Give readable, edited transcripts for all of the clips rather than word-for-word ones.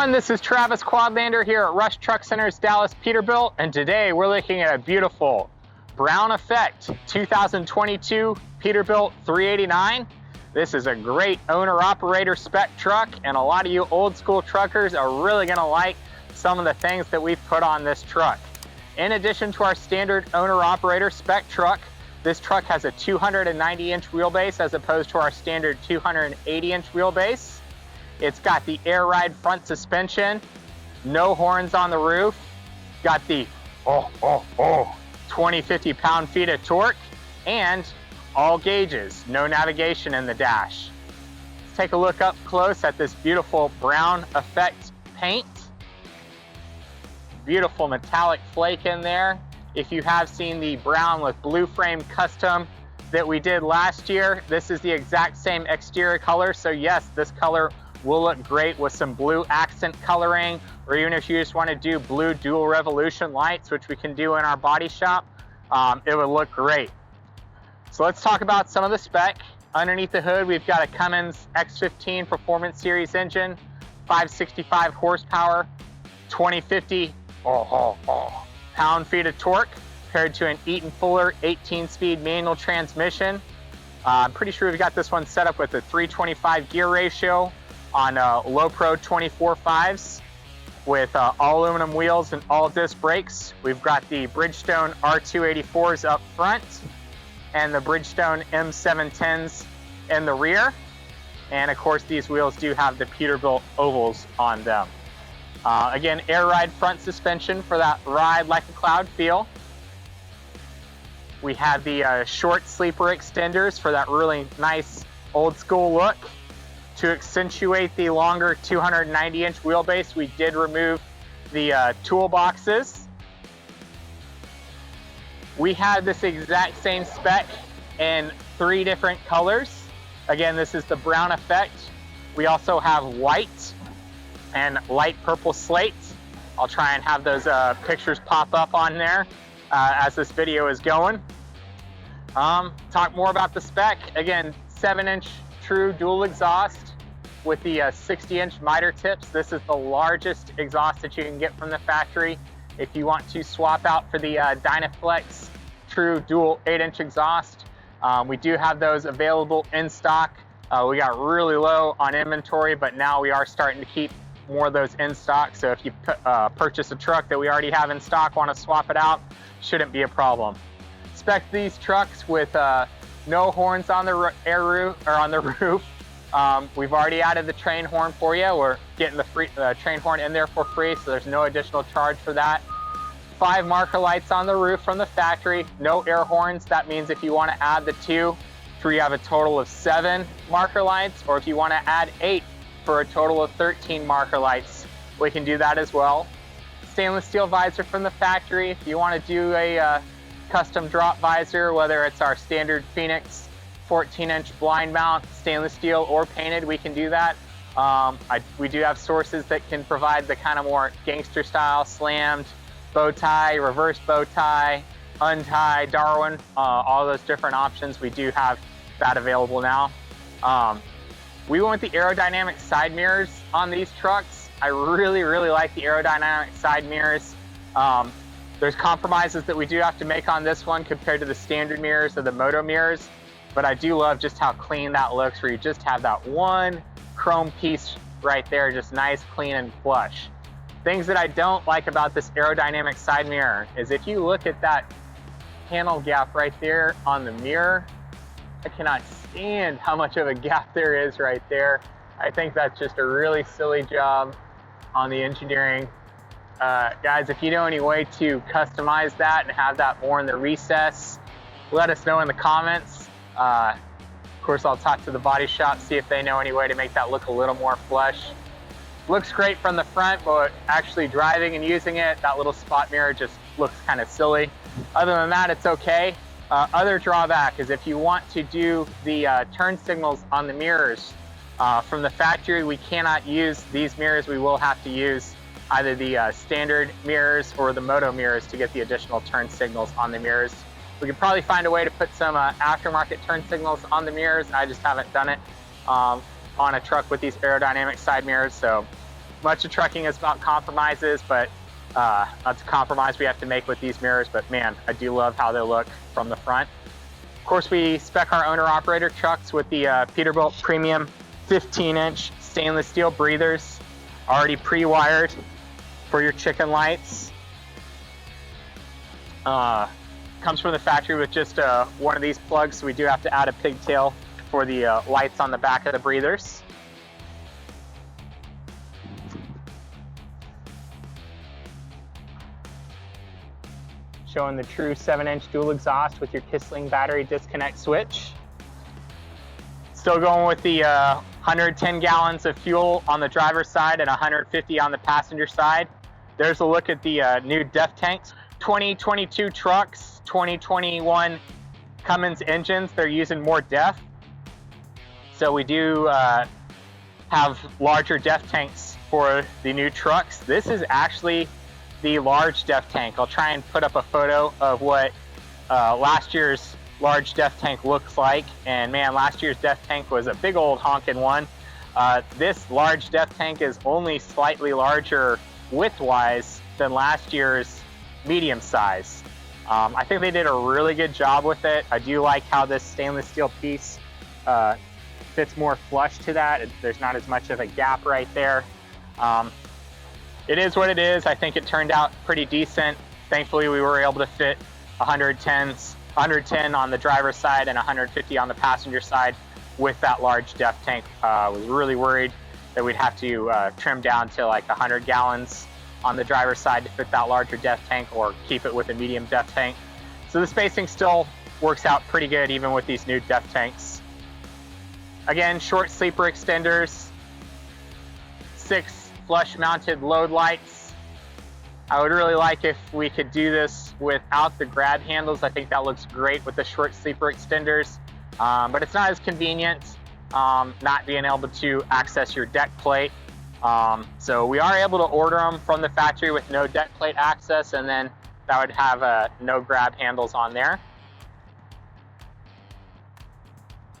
everyone, this is Travis Quadlander here at Rush Truck Center's Dallas Peterbilt, and today we're looking at a beautiful brown effect 2022 Peterbilt 389. This is a great owner-operator spec truck, and a lot of you old school truckers are really going to like some of the things that we've put on this truck. In addition to our standard owner-operator spec truck, this truck has a 290-inch wheelbase as opposed to our standard 280-inch wheelbase. It's got the air ride front suspension, no horns on the roof, got the 20-50 pound-feet of torque, and all gauges, no navigation in the dash. Let's take a look up close at this beautiful brown effect paint. Beautiful metallic flake in there. If you have seen the brown with blue frame custom that we did last year, this is the exact same exterior color. So yes, this color will look great with some blue accent coloring, or even if you just want to do blue dual revolution lights, which we can do in our body shop, it would look great. So let's talk about some of the spec. Underneath the hood, we've got a Cummins X15 Performance Series engine, 565 horsepower, 20-50 pound-feet of torque, paired to an Eaton Fuller 18-speed manual transmission. I'm pretty sure we've got this one set up with a 325 gear ratio on Lo Pro 24.5s with all aluminum wheels and all disc brakes. We've got the Bridgestone R284s up front and the Bridgestone M710s in the rear. And of course, these wheels do have the Peterbilt ovals on them. Again, air ride front suspension for that ride like a cloud feel. We have the short sleeper extenders for that really nice old school look. To accentuate the longer 290-inch wheelbase, we did remove the toolboxes. We had this exact same spec in 3 different colors. Again, this is the brown effect. We also have white and light purple slate. I'll try and have those pictures pop up on there as this video is going. Talk more about the spec. Again, 7-inch true dual exhaust with the 60-inch miter tips. This is the largest exhaust that you can get from the factory. If you want to swap out for the Dynaflex true dual 8-inch exhaust, we do have those available in stock. We got really low on inventory, but now we are starting to keep more of those in stock. So if you purchase a truck that we already have in stock, want to swap it out, shouldn't be a problem. Spec these trucks with no horns on the roof. We've already added the train horn for you. We're getting the train horn in there for free, so there's no additional charge for that. 5 marker lights on the roof from the factory, no air horns. That means if you want to add the 2, you have a total of 7 marker lights, or if you want to add 8 for a total of 13 marker lights, we can do that as well. Stainless steel visor from the factory. If you want to do a custom drop visor, whether it's our standard Phoenix 14-inch blind mount, stainless steel or painted, we can do that. We do have sources that can provide the kind of more gangster style slammed bow tie, reverse bow tie, untie, Darwin, all those different options. We do have that available now. We went with the aerodynamic side mirrors on these trucks. I really like the aerodynamic side mirrors. There's compromises that we do have to make on this one compared to the standard mirrors or the moto mirrors, but I do love just how clean that looks, where you just have that one chrome piece right there, just nice, clean, and flush. Things that I don't like about this aerodynamic side mirror is if you look at that panel gap right there on the mirror, I cannot stand how much of a gap there is right there. I think that's just a really silly job on the engineering. Guys, if you know any way to customize that and have that more in the recess, let us know in the comments. Of course, I'll talk to the body shop, see if they know any way to make that look a little more flush. Looks great from the front, but actually driving and using it, that little spot mirror just looks kind of silly. Other than that, it's okay. Other drawback is if you want to do the turn signals on the mirrors from the factory, we cannot use these mirrors. We will have to use either the standard mirrors or the moto mirrors to get the additional turn signals on the mirrors. We could probably find a way to put some aftermarket turn signals on the mirrors. I just haven't done it on a truck with these aerodynamic side mirrors. So much of trucking is about compromises, but that's a compromise we have to make with these mirrors. But man, I do love how they look from the front. Of course, we spec our owner-operator trucks with the Peterbilt premium 15-inch stainless steel breathers, already pre-wired for your chicken lights. Comes from the factory with just one of these plugs, so we do have to add a pigtail for the lights on the back of the breathers. Showing the true 7-inch dual exhaust with your Kissling battery disconnect switch. Still going with the 110 gallons of fuel on the driver's side and 150 on the passenger side. There's a look at the new DEF tanks. 2022 trucks, 2021 Cummins engines, they're using more DEF. So we do have larger DEF tanks for the new trucks. This is actually the large DEF tank. I'll try and put up a photo of what last year's large DEF tank looks like. And man, last year's DEF tank was a big old honking one. This large DEF tank is only slightly larger width-wise than last year's medium size. I think they did a really good job with it. I do like how this stainless steel piece fits more flush to that. There's not as much of a gap right there. It is what it is. I think it turned out pretty decent. Thankfully, we were able to fit 110 on the driver's side and 150 on the passenger side with that large DEF tank. I was really worried that we'd have to trim down to like 100 gallons on the driver's side to fit that larger DEF tank, or keep it with a medium DEF tank. So the spacing still works out pretty good even with these new DEF tanks. Again, short sleeper extenders, 6 flush mounted load lights. I would really like if we could do this without the grab handles. I think that looks great with the short sleeper extenders, but it's not as convenient not being able to access your deck plate. So we are able to order them from the factory with no deck plate access, and then that would have no grab handles on there.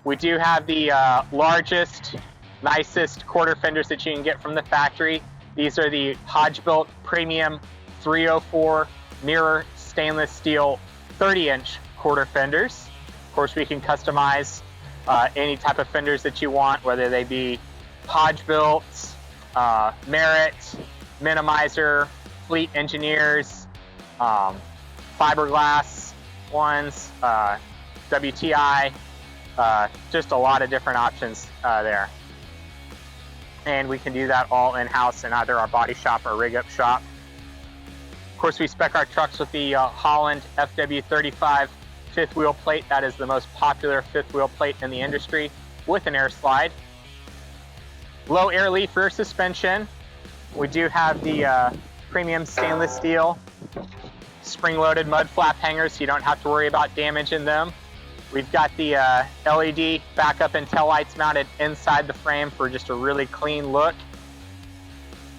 We do have the largest, nicest quarter fenders that you can get from the factory. These are the Peterbilt Premium 304 mirror stainless steel 30-inch quarter fenders. Of course, we can customize any type of fenders that you want, whether they be Peterbilt, Merit, Minimizer, Fleet Engineers, fiberglass ones, WTI, just a lot of different options there. And we can do that all in-house in either our body shop or rig-up shop. Of course, we spec our trucks with the Holland FW35 fifth wheel plate. That is the most popular fifth wheel plate in the industry, with an air slide. Low air leaf rear suspension. We do have the premium stainless steel spring-loaded mud flap hangers, so you don't have to worry about damaging them. We've got the LED backup and tail lights mounted inside the frame for just a really clean look.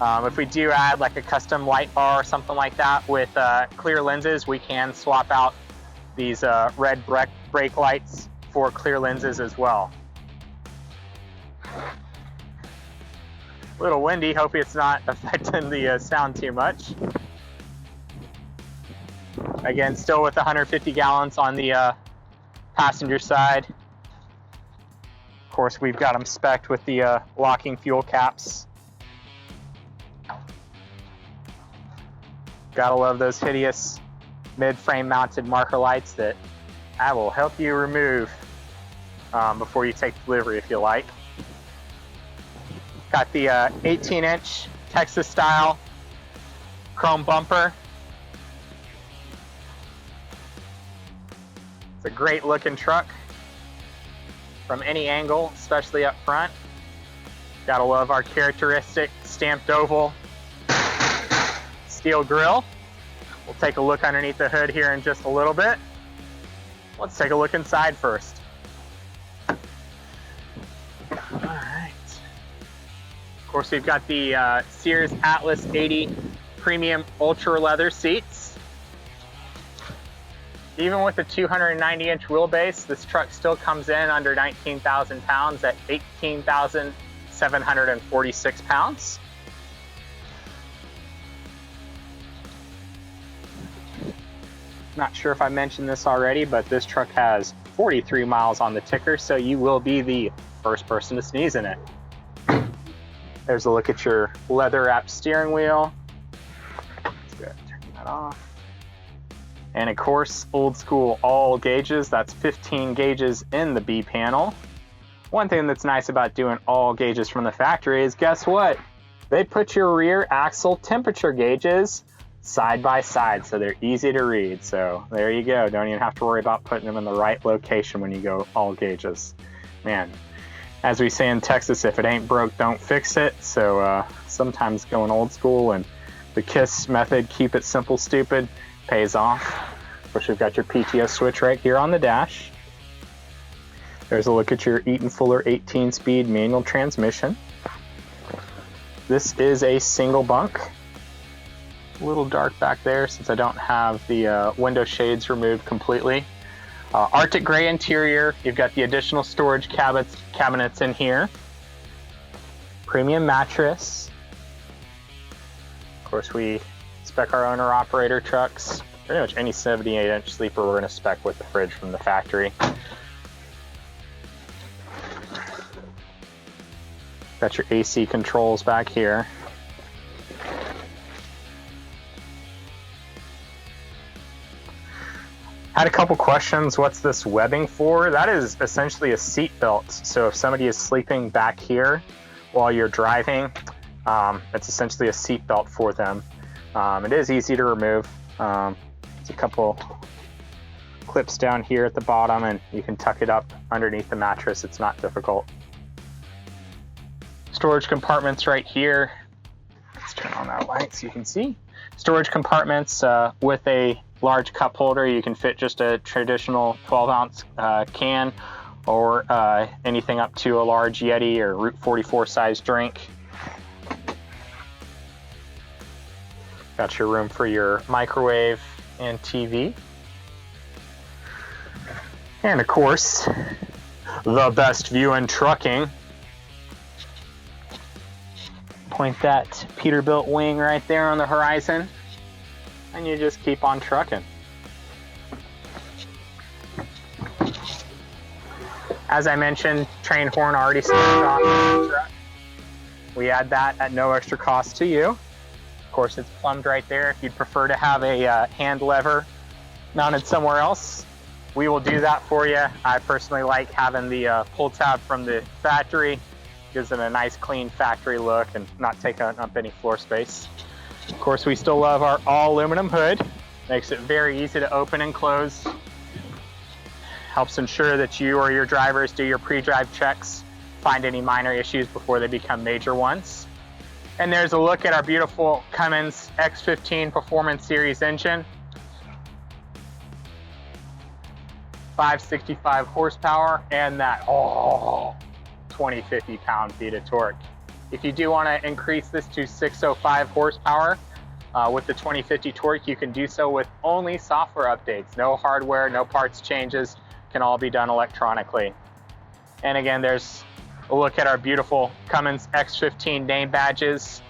If we do add like a custom light bar or something like that with clear lenses, we can swap out these red brake lights for clear lenses as well. A little windy, hope it's not affecting the sound too much. Again, still with 150 gallons on the passenger side. Of course, we've got them spec'd with the locking fuel caps. Gotta love those hideous mid-frame mounted marker lights that I will help you remove before you take delivery if you like. Got the 18-inch Texas style chrome bumper. It's a great looking truck from any angle, especially up front. Gotta love our characteristic stamped oval steel grille. We'll take a look underneath the hood here in just a little bit. Let's take a look inside first. All right. Of course, we've got the Sears Atlas 80 premium ultra leather seats. Even with the 290-inch wheelbase, this truck still comes in under 19,000 pounds at 18,746 pounds. Not sure if I mentioned this already, but this truck has 43 miles on the ticker, so you will be the first person to sneeze in it. There's a look at your leather-wrapped steering wheel. Let's go ahead and turn that off. And of course, old school all gauges. That's 15 gauges in the B panel. One thing that's nice about doing all gauges from the factory is, guess what? They put your rear axle temperature gauges side by side, so they're easy to read. So there you go. Don't even have to worry about putting them in the right location when you go all gauges. Man, as we say in Texas, if it ain't broke, don't fix it. So sometimes going old school and the KISS method, keep it simple, stupid, pays off. Of course, you've got your PTO switch right here on the dash. There's a look at your Eaton Fuller 18-speed manual transmission. This is a single bunk. A little dark back there since I don't have the window shades removed completely. Arctic gray interior. You've got the additional storage cabinets in here. Premium mattress. Of course, we spec our owner-operator trucks. Pretty much any 78-inch sleeper we're going to spec with the fridge from the factory. Got your AC controls back here. Had a couple questions. What's this webbing for? That is essentially a seat belt. So if somebody is sleeping back here while you're driving, it's essentially a seat belt for them. It is easy to remove. There's a couple clips down here at the bottom, and you can tuck it up underneath the mattress. It's not difficult. Storage compartments right here. Let's turn on that light so you can see. Storage compartments with a large cup holder. You can fit just a traditional 12-ounce can, or anything up to a large Yeti or Route 44 size drink. Got your room for your microwave and TV. And of course, the best view in trucking. Point that Peterbilt wing right there on the horizon, and you just keep on trucking. As I mentioned, train horn already started off the truck. We add that at no extra cost to you. Of course, it's plumbed right there. If you'd prefer to have a hand lever mounted somewhere else, we will do that for you. I personally like having the pull tab from the factory. Gives it a nice clean factory look and not taking up any floor space. Of course, we still love our all aluminum hood. Makes it very easy to open and close. Helps ensure that you or your drivers do your pre-drive checks, find any minor issues before they become major ones. And there's a look at our beautiful Cummins X15 Performance Series engine. 565 horsepower and that 20-50 pound-feet of torque. If you do want to increase this to 605 horsepower with the 2050 torque, you can do so with only software updates. No hardware, no parts changes, can all be done electronically. And again, there's a look at our beautiful Cummins X15 name badges.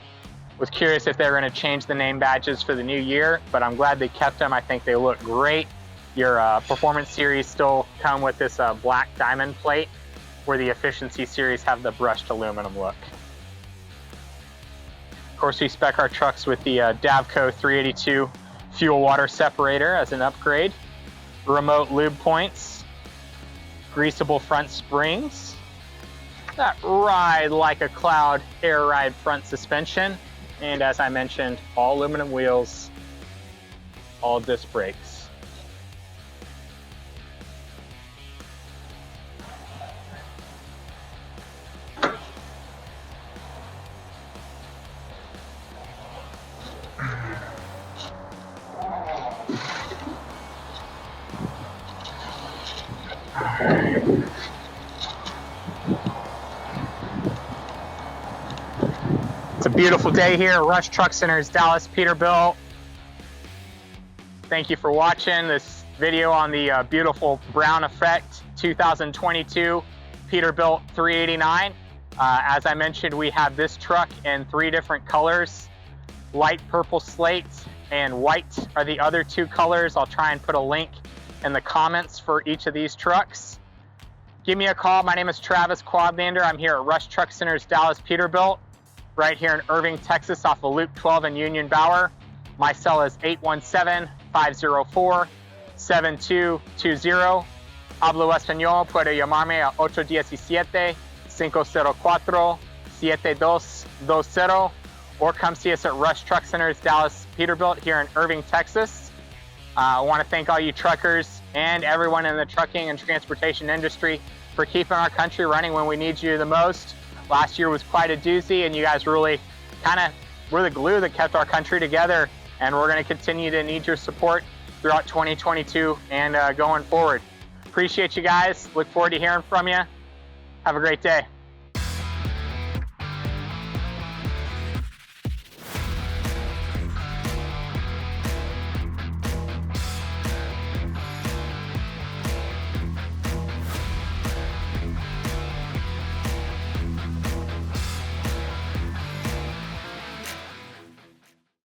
Was curious if they were going to change the name badges for the new year, but I'm glad they kept them. I think they look great. Your Performance Series still come with this black diamond plate, where the Efficiency Series have the brushed aluminum look. Of course, we spec our trucks with the Davco 382 fuel water separator as an upgrade, remote lube points, greasable front springs, that ride like a cloud air ride front suspension, and as I mentioned, all aluminum wheels, all disc brakes. It's a beautiful day here at Rush Truck Center's Dallas Peterbilt. Thank you for watching this video on the beautiful Brown Effect 2022 Peterbilt 389. As I mentioned, we have this truck in 3 different colors: light purple slate, and white are the other two colors. I'll try and put a link in the comments for each of these trucks. Give me a call. My name is Travis Quadlander. I'm here at Rush Truck Center's Dallas Peterbilt, right here in Irving, Texas, off of Loop 12 and Union Bower. My cell is 817-504-7220. Hablo Español. Puede llamarme a 817-504-7220, or come see us at Rush Truck Center's Dallas Peterbilt here in Irving, Texas. I want to thank all you truckers and everyone in the trucking and transportation industry for keeping our country running when we need you the most. Last year was quite a doozy, and you guys really were the glue that kept our country together, and we're going to continue to need your support throughout 2022 and going forward. Appreciate you guys. Look forward to hearing from you. Have a great day.